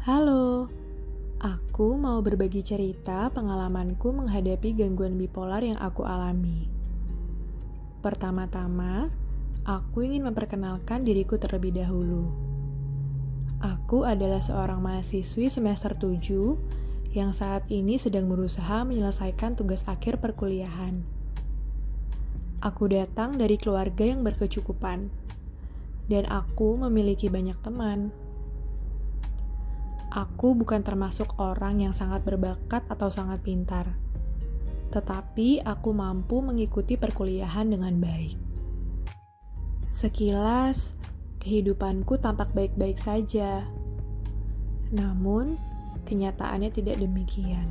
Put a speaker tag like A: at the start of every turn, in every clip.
A: Halo, aku mau berbagi cerita pengalamanku menghadapi gangguan bipolar yang aku alami. Pertama-tama, aku ingin memperkenalkan diriku terlebih dahulu. Aku adalah seorang mahasiswi semester 7 yang saat ini sedang berusaha menyelesaikan tugas akhir perkuliahan. Aku datang dari keluarga yang berkecukupan, dan aku memiliki banyak teman. Aku bukan termasuk orang yang sangat berbakat atau sangat pintar, tetapi aku mampu mengikuti perkuliahan dengan baik. Sekilas, kehidupanku tampak baik-baik saja. Namun, kenyataannya tidak demikian.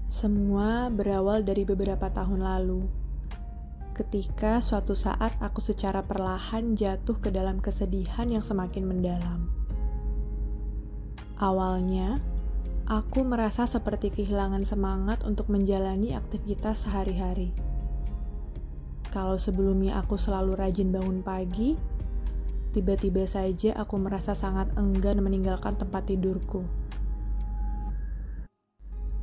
A: Semua berawal dari beberapa tahun lalu, ketika suatu saat aku secara perlahan jatuh ke dalam kesedihan yang semakin mendalam. Awalnya, aku merasa seperti kehilangan semangat untuk menjalani aktivitas sehari-hari. Kalau sebelumnya aku selalu rajin bangun pagi, tiba-tiba saja aku merasa sangat enggan meninggalkan tempat tidurku.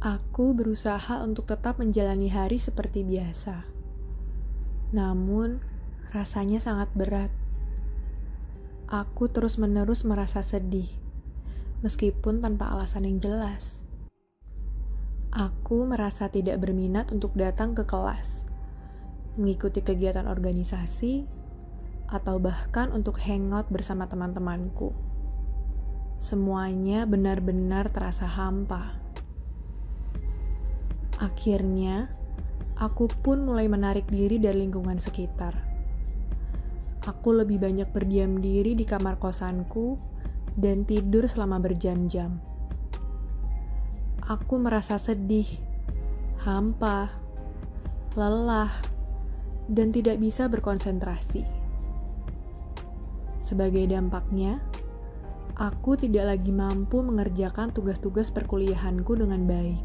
A: Aku berusaha untuk tetap menjalani hari seperti biasa. Namun, rasanya sangat berat. Aku terus-menerus merasa sedih, meskipun tanpa alasan yang jelas. Aku merasa tidak berminat untuk datang ke kelas, mengikuti kegiatan organisasi, atau bahkan untuk hangout bersama teman-temanku. Semuanya benar-benar terasa hampa. Akhirnya, aku pun mulai menarik diri dari lingkungan sekitar. Aku lebih banyak berdiam diri di kamar kosanku dan tidur selama berjam-jam. Aku merasa sedih, hampa, lelah, dan tidak bisa berkonsentrasi. Sebagai dampaknya, aku tidak lagi mampu mengerjakan tugas-tugas perkuliahanku dengan baik.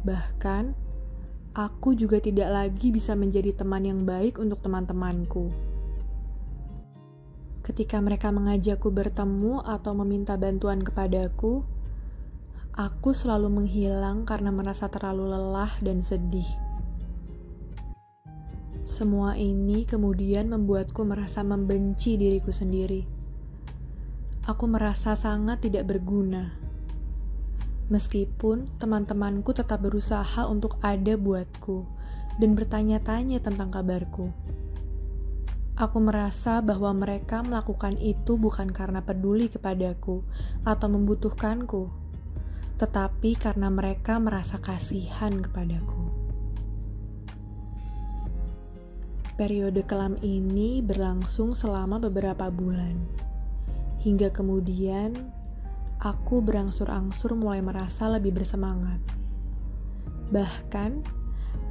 A: Bahkan, aku juga tidak lagi bisa menjadi teman yang baik untuk teman-temanku. Ketika mereka mengajakku bertemu atau meminta bantuan kepadaku, aku selalu menghilang karena merasa terlalu lelah dan sedih. Semua ini kemudian membuatku merasa membenci diriku sendiri. Aku merasa sangat tidak berguna. Meskipun teman-temanku tetap berusaha untuk ada buatku dan bertanya-tanya tentang kabarku. Aku merasa bahwa mereka melakukan itu bukan karena peduli kepadaku atau membutuhkanku, tetapi karena mereka merasa kasihan kepadaku. Periode kelam ini berlangsung selama beberapa bulan, hingga kemudian aku berangsur-angsur mulai merasa lebih bersemangat. Bahkan,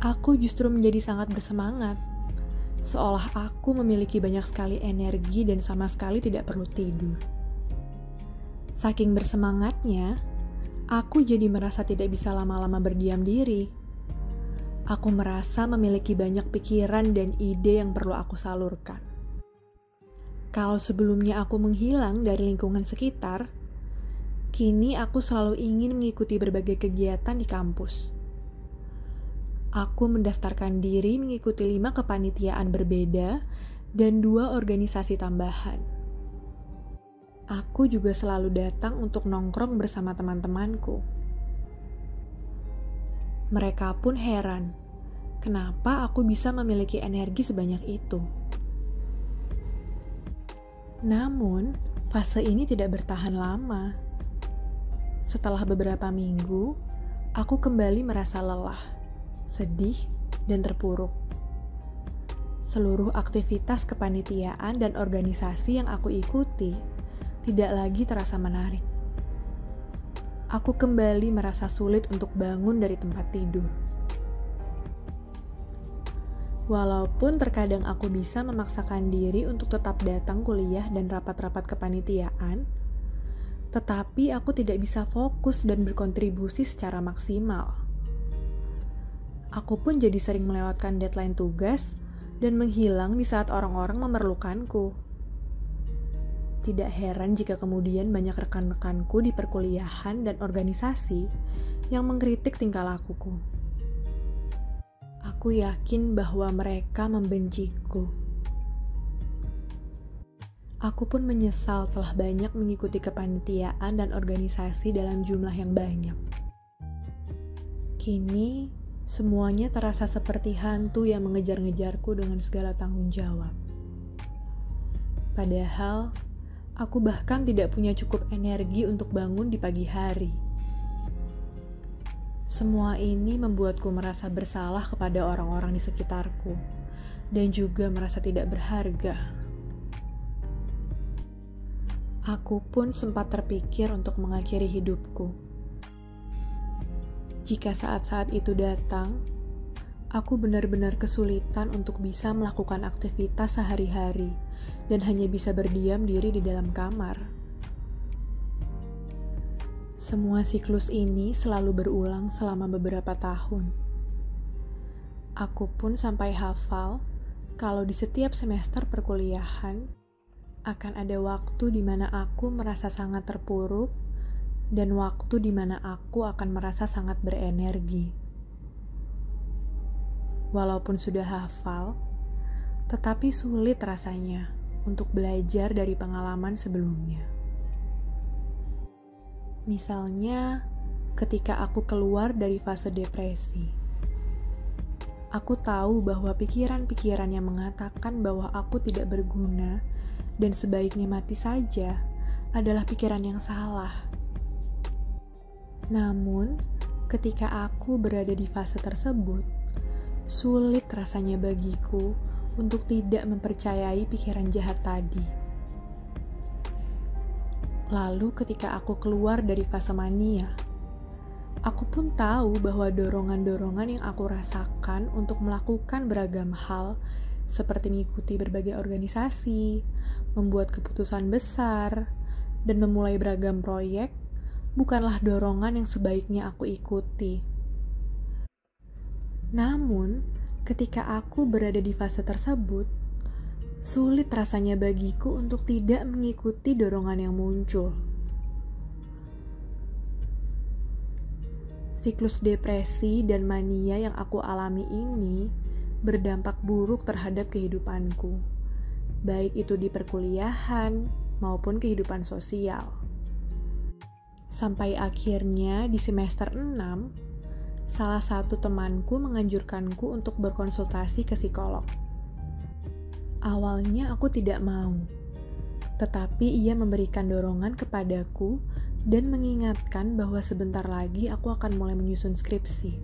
A: aku justru menjadi sangat bersemangat, seolah aku memiliki banyak sekali energi dan sama sekali tidak perlu tidur. Saking bersemangatnya, aku jadi merasa tidak bisa lama-lama berdiam diri. Aku merasa memiliki banyak pikiran dan ide yang perlu aku salurkan. Kalau sebelumnya aku menghilang dari lingkungan sekitar, kini aku selalu ingin mengikuti berbagai kegiatan di kampus. Aku mendaftarkan diri mengikuti 5 kepanitiaan berbeda dan 2 organisasi tambahan. Aku juga selalu datang untuk nongkrong bersama teman-temanku. Mereka pun heran, kenapa aku bisa memiliki energi sebanyak itu. Namun, fase ini tidak bertahan lama. Setelah beberapa minggu, aku kembali merasa lelah, sedih, dan terpuruk. Seluruh aktivitas kepanitiaan dan organisasi yang aku ikuti tidak lagi terasa menarik. Aku kembali merasa sulit untuk bangun dari tempat tidur. Walaupun terkadang aku bisa memaksakan diri untuk tetap datang kuliah dan rapat-rapat kepanitiaan, tetapi aku tidak bisa fokus dan berkontribusi secara maksimal. Aku pun jadi sering melewatkan deadline tugas dan menghilang di saat orang-orang memerlukanku. Tidak heran jika kemudian banyak rekan-rekanku di perkuliahan dan organisasi yang mengkritik tingkah lakuku. Aku yakin bahwa mereka membenciku. Aku pun menyesal telah banyak mengikuti kepanitiaan dan organisasi dalam jumlah yang banyak. Kini, semuanya terasa seperti hantu yang mengejar-ngejarku dengan segala tanggung jawab. Padahal, aku bahkan tidak punya cukup energi untuk bangun di pagi hari. Semua ini membuatku merasa bersalah kepada orang-orang di sekitarku, dan juga merasa tidak berharga. Aku pun sempat terpikir untuk mengakhiri hidupku. Jika saat-saat itu datang, aku benar-benar kesulitan untuk bisa melakukan aktivitas sehari-hari dan hanya bisa berdiam diri di dalam kamar. Semua siklus ini selalu berulang selama beberapa tahun. Aku pun sampai hafal kalau di setiap semester perkuliahan akan ada waktu di mana aku merasa sangat terpuruk dan waktu di mana aku akan merasa sangat berenergi. Walaupun sudah hafal, tetapi sulit rasanya untuk belajar dari pengalaman sebelumnya. Misalnya, ketika aku keluar dari fase depresi, aku tahu bahwa pikiran-pikiran yang mengatakan bahwa aku tidak berguna dan sebaiknya mati saja adalah pikiran yang salah. Namun, ketika aku berada di fase tersebut, sulit rasanya bagiku untuk tidak mempercayai pikiran jahat tadi. Lalu ketika aku keluar dari fase mania, aku pun tahu bahwa dorongan-dorongan yang aku rasakan untuk melakukan beragam hal seperti mengikuti berbagai organisasi, membuat keputusan besar, dan memulai beragam proyek bukanlah dorongan yang sebaiknya aku ikuti. Namun, ketika aku berada di fase tersebut, sulit rasanya bagiku untuk tidak mengikuti dorongan yang muncul. Siklus depresi dan mania yang aku alami ini berdampak buruk terhadap kehidupanku, baik itu di perkuliahan maupun kehidupan sosial. Sampai akhirnya di semester 6, salah satu temanku menganjurkanku untuk berkonsultasi ke psikolog. Awalnya aku tidak mau, tetapi ia memberikan dorongan kepadaku dan mengingatkan bahwa sebentar lagi aku akan mulai menyusun skripsi.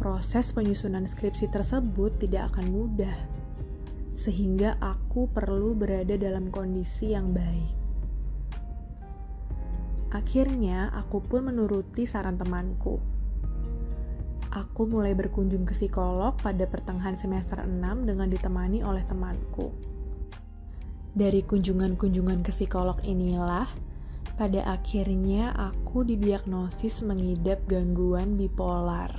A: Proses penyusunan skripsi tersebut tidak akan mudah, sehingga aku perlu berada dalam kondisi yang baik. Akhirnya, aku pun menuruti saran temanku. Aku mulai berkunjung ke psikolog pada pertengahan semester 6 dengan ditemani oleh temanku. Dari kunjungan-kunjungan ke psikolog inilah, pada akhirnya aku didiagnosis mengidap gangguan bipolar.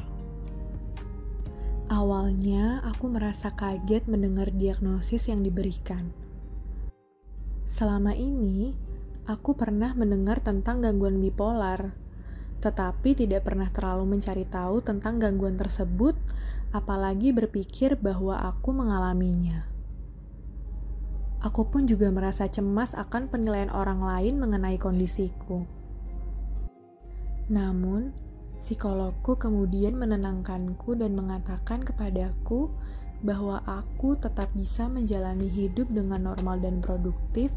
A: Awalnya, aku merasa kaget mendengar diagnosis yang diberikan. Selama ini, aku pernah mendengar tentang gangguan bipolar, tetapi tidak pernah terlalu mencari tahu tentang gangguan tersebut, apalagi berpikir bahwa aku mengalaminya. Aku pun juga merasa cemas akan penilaian orang lain mengenai kondisiku. Namun, psikologku kemudian menenangkanku dan mengatakan kepadaku bahwa aku tetap bisa menjalani hidup dengan normal dan produktif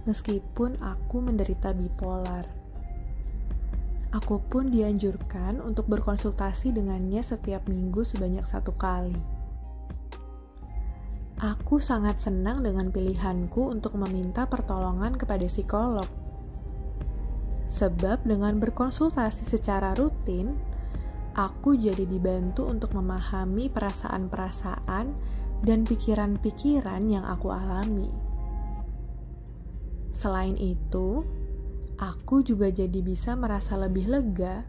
A: meskipun aku menderita bipolar. Aku pun dianjurkan untuk berkonsultasi dengannya setiap minggu sebanyak 1 kali. Aku sangat senang dengan pilihanku untuk meminta pertolongan kepada psikolog. Sebab dengan berkonsultasi secara rutin, aku jadi dibantu untuk memahami perasaan-perasaan dan pikiran-pikiran yang aku alami. Selain itu, aku juga jadi bisa merasa lebih lega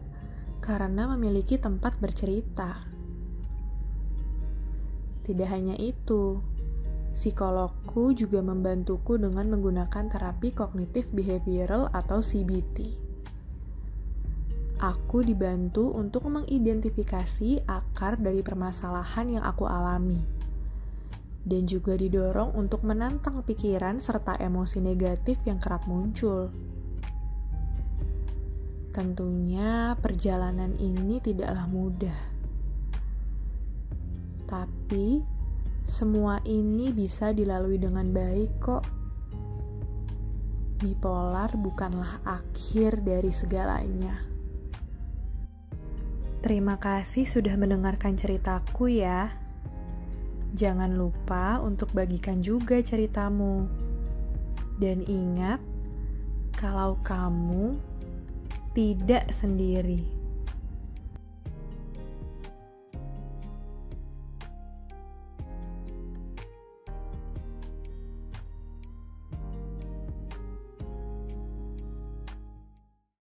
A: karena memiliki tempat bercerita. Tidak hanya itu, psikologku juga membantuku dengan menggunakan terapi kognitif behavioral atau CBT. Aku dibantu untuk mengidentifikasi akar dari permasalahan yang aku alami, dan juga didorong untuk menantang pikiran serta emosi negatif yang kerap muncul. Tentunya perjalanan ini tidaklah mudah, tapi semua ini bisa dilalui dengan baik kok. Bipolar bukanlah akhir dari segalanya. Terima kasih sudah mendengarkan ceritaku ya. Jangan lupa untuk bagikan juga ceritamu. Dan ingat, kalau kamu tidak sendiri.